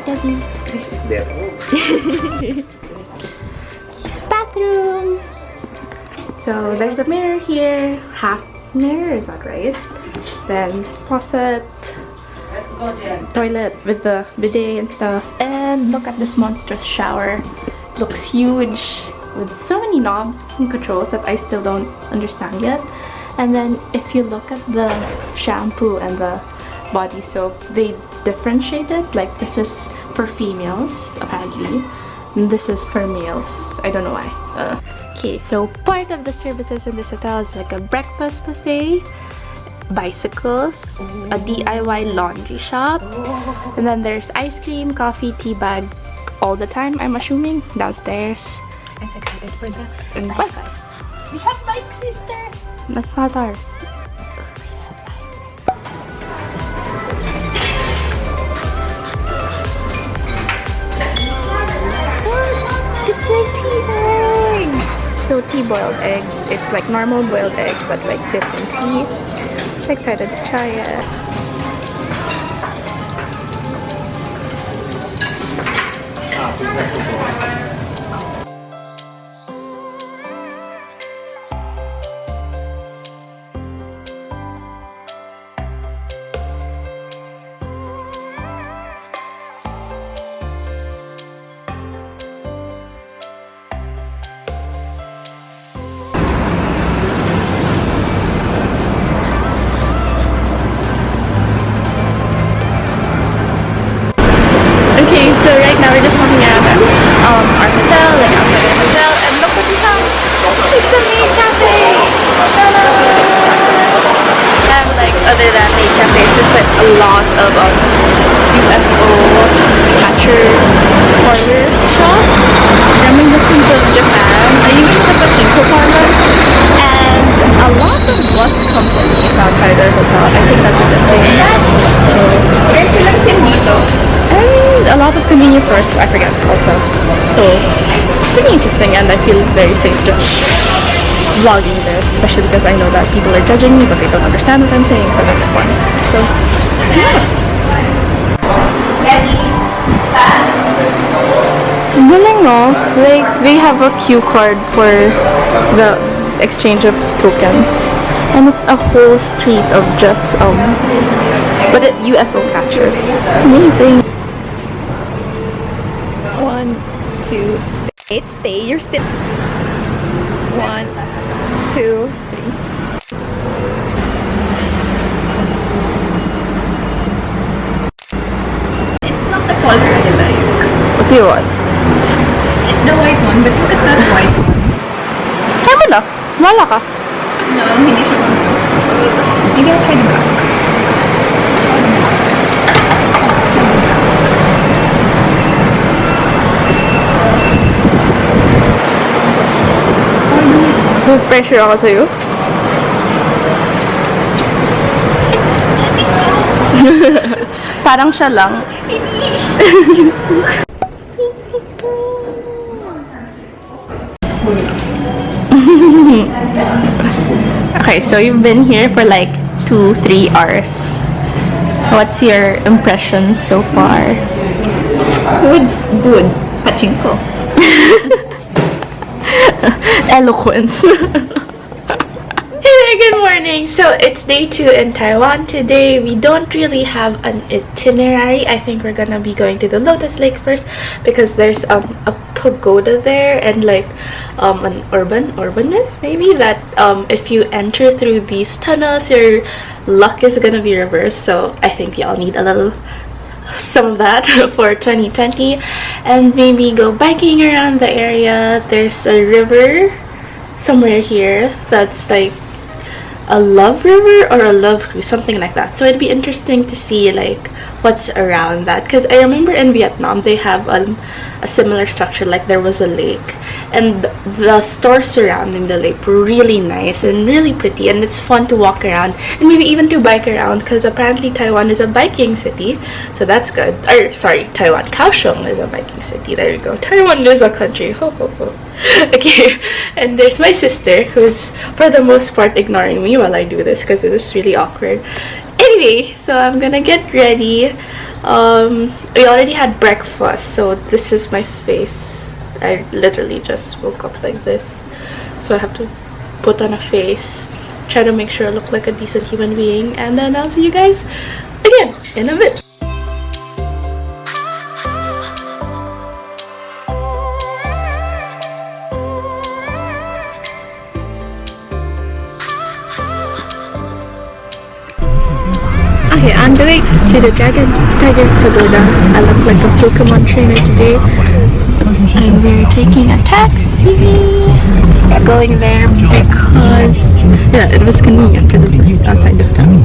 Daddy. This is their room. His bathroom. So there's a mirror here. Half mirror, is that right? Then faucet. Toilet with the bidet and stuff. And look at this monstrous shower. Looks huge with so many knobs and controls that I still don't understand yet. And then if you look at the shampoo and the body soap, they differentiate it. Like this is for females apparently, and this is for males. I don't know why. Okay, so part of the services in this hotel is like a breakfast buffet, bicycles, a DIY laundry shop, and then there's ice cream, coffee, tea bag all the time, I'm assuming, downstairs. I'm so excited for the And Wi-Fi. We have bike, sister! That's not ours. So tea boiled eggs. It's like normal boiled eggs but like dipped in tea. So excited to try it. So right now we're just walking around our hotel, like outside our hotel, and look what we found! It's a maid cafe! Ta-da! And like other than maid cafes, there's like a lot of UFO catcher parlor shop. Reminiscent of Japan. I usually have a Kinko parlor, and a lot of bus companies outside our hotel. I think that's a good thing. So there's silang dito. And a lot of convenience stores, I forget also. So it's pretty interesting, and I feel very safe just vlogging this, especially because I know that people are judging me but they don't understand what I'm saying, so that's fun. So yeah. Galing, no? Like they have a cue card for the exchange of tokens, and it's a whole street of just UFO catchers. Amazing. 1, 2, 8, stay, you're still 1, 2, 3. It's not the color I like. What do you want? The white one, but look at that white one. Try mo na. Wala ka. No, hindi siya You gotta try the black. Pressure ako sa'yo. Parang siya lang. Okay, so you've been here for like 2-3 hours. What's your impression so far? Good. Pachinko. Eloquence. Hey there, good morning. So it's day 2 in Taiwan. Today we don't really have an itinerary. I think we're gonna be going to the Lotus Lake first because there's a pagoda there, and like an urban myth maybe that if you enter through these tunnels your luck is gonna be reversed. So I think y'all need a little some of that for 2020, and maybe go biking around the area. There's a river somewhere here that's like a love river or a love cruise, something like that. So it'd be interesting to see like what's around that, because I remember in Vietnam they have a similar structure, like there was a lake and the stores surrounding the lake were really nice and really pretty, and it's fun to walk around and maybe even to bike around, because apparently Taiwan is a biking city, so that's good. Or sorry, Taiwan, Kaohsiung is a biking city. There you go. Taiwan is a country. Ho ho ho. Okay, and there's my sister who's for the most part ignoring me while I do this because it is really awkward. Anyway, so I'm gonna get ready. We already had breakfast, so this is my face. I literally just woke up like this, so I have to put on a face, try to make sure I look like a decent human being, and then I'll see you guys again in a bit. Okay, on the way to the Tiger Pagoda. I look like a Pokemon trainer today. And we're taking a taxi. Going there because, yeah, it was convenient because it was outside of town.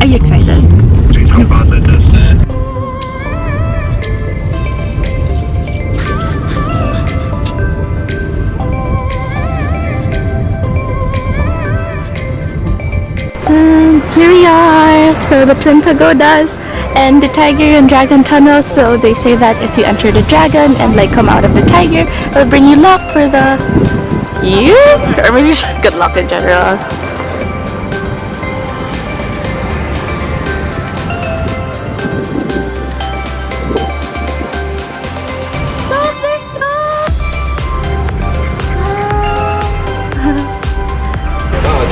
Are you excited? Here we are. So the Twin Pagodas and the Tiger and Dragon tunnels. So they say that if you enter the dragon and like come out of the tiger, it'll bring you luck for the year, or maybe just good luck in general. Stop! There's stop!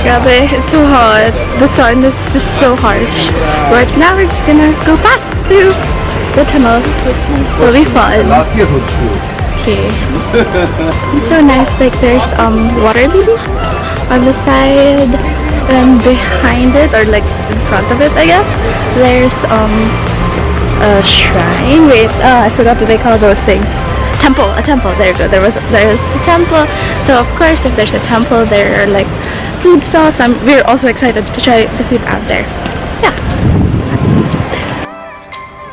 Grabe, it's so hot. The sun is just so harsh. But now we're just gonna go past through the tunnels. It'll be fun. Okay. It's so nice. Like there's water lilies on the side and behind it, or like in front of it, I guess. There's a shrine. Wait, I forgot what they call those things. Temple. A temple. There you go. There's a temple. So of course, if there's a temple, there are like food stalls. So we're also excited to try the food out there. Yeah.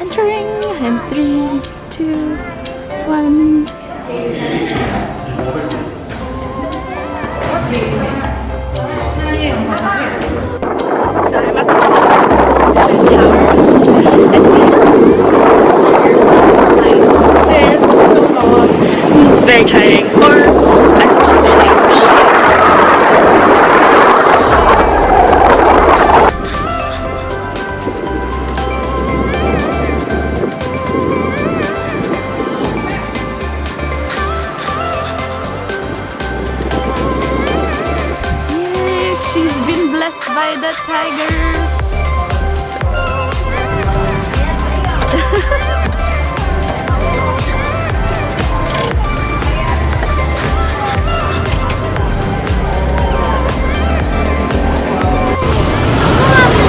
Entering in 3, 2, 1. So I'm at the Twin Towers. And it's so long. It's very tiring. Or I'm just really by the tiger.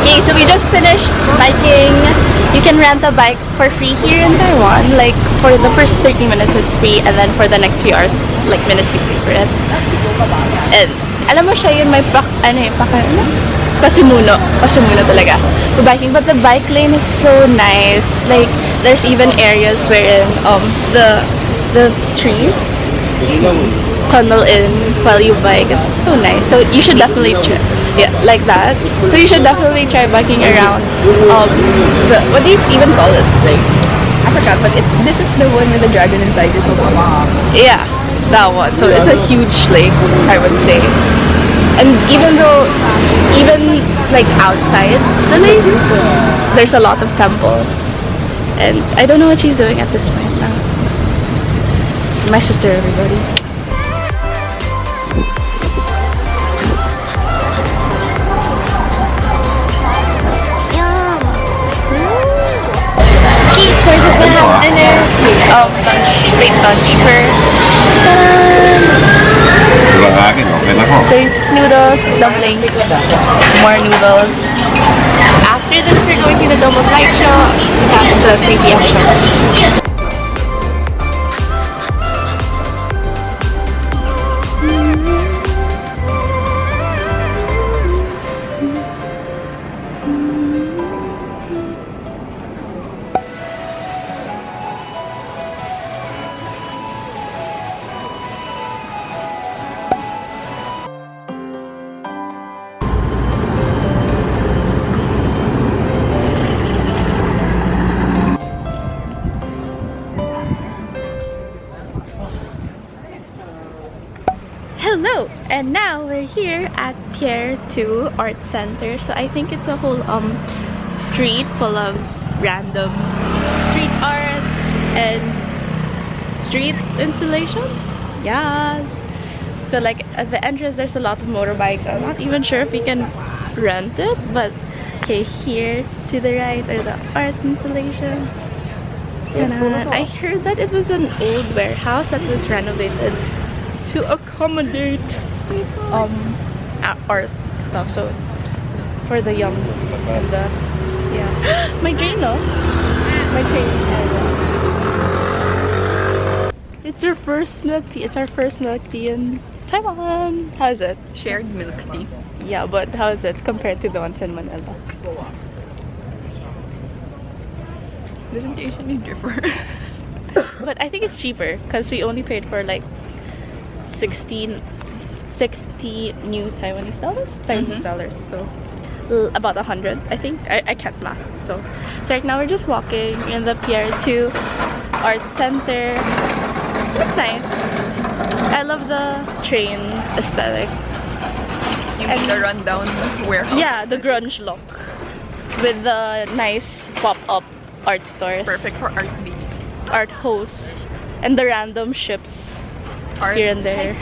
Okay, so we just finished biking. You can rent a bike for free here in Taiwan. Like for the first 30 minutes it's free, and then for the next few hours, like minutes, you pay for it. And alam mo siya yun, may pasimuno talaga to biking, but the bike lane is so nice. Like there's even areas wherein the tree tunnel in while you bike. It's so nice. So you should definitely try, yeah, like that. So you should definitely try biking around what do you even call it? Like I forgot, but this is the one with the dragon inside it. Yeah, that one. So it's a huge lake, I would say. And even like outside the lake, there's a lot of temples. And I don't know what she's doing at this point now. My sister, everybody. For the dinner, late lunch first. There's noodles, dumplings, more noodles. After this, we're going to the Dome of Light show. That's the 3 PM show. Hello, and now we're here at Pier 2 Art Center. So I think it's a whole street full of random street art and street installations. Yes. So like at the entrance there's a lot of motorbikes. I'm not even sure if we can rent it, but okay, here to the right are the art installations. Ta-da. I heard that it was an old warehouse that was renovated to accommodate art stuff, so for the young and the yeah. My train, no? My train. It's our first milk tea. It's our first milk tea in Taiwan. How is it? Shared milk tea. Yeah, but how is it compared to the ones in Manila? Doesn't usually differ. But I think it's cheaper because we only paid for like 60 new Taiwanese dollars. So about 100, I think. I can't math. So right now we're just walking in the Pier 2 Art Center. It's nice. I love the train aesthetic. You mean the rundown warehouse? Yeah, the grunge look with the nice pop-up art stores. Perfect for art hosts and the random ships here and there.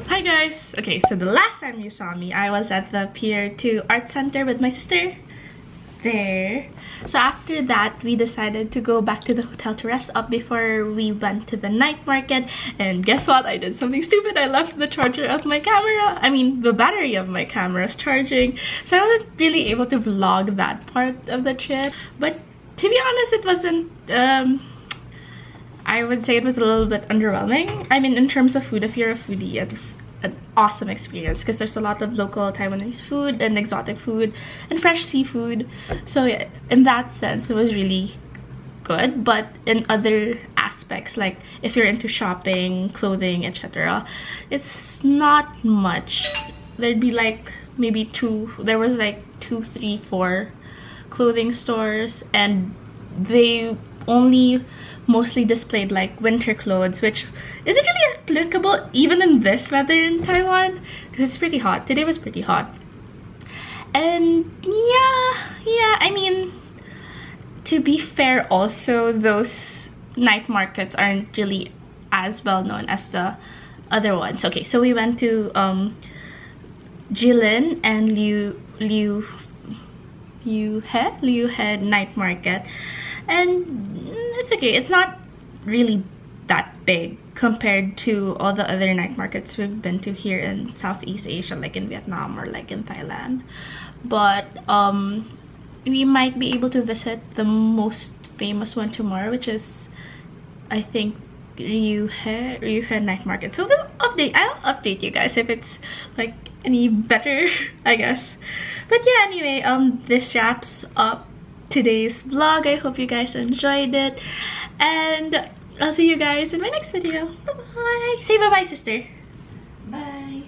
Hi guys! Okay, so the last time you saw me, I was at the Pier 2 Art Center with my sister. There. So after that, we decided to go back to the hotel to rest up before we went to the night market. And guess what? I did something stupid. I left the charger of my camera. I mean, the battery of my camera is charging. So I wasn't really able to vlog that part of the trip. But to be honest, it wasn't, I would say it was a little bit underwhelming. I mean, in terms of food, if you're a foodie, it was an awesome experience because there's a lot of local Taiwanese food and exotic food and fresh seafood. So yeah, in that sense, it was really good. But in other aspects, like if you're into shopping, clothing, etc., it's not much. There'd be like maybe there was like 2, 3, 4 clothing stores, and they only mostly displayed like winter clothes, which isn't really applicable even in this weather in Taiwan because it's pretty hot. Today was pretty hot. And yeah, I mean, to be fair also, those night markets aren't really as well known as the other ones. Okay, so we went to Jilin and Liuhe night market, and it's okay. It's not really that big compared to all the other night markets we've been to here in Southeast Asia, like in Vietnam or like in Thailand. But we might be able to visit the most famous one tomorrow, which is, I think, Liuhe night market. So I'll update you guys if it's like any better, I guess. But yeah, anyway, this wraps up today's vlog. I hope you guys enjoyed it, and I'll see you guys in my next video. Bye bye. Say bye bye, sister. Bye.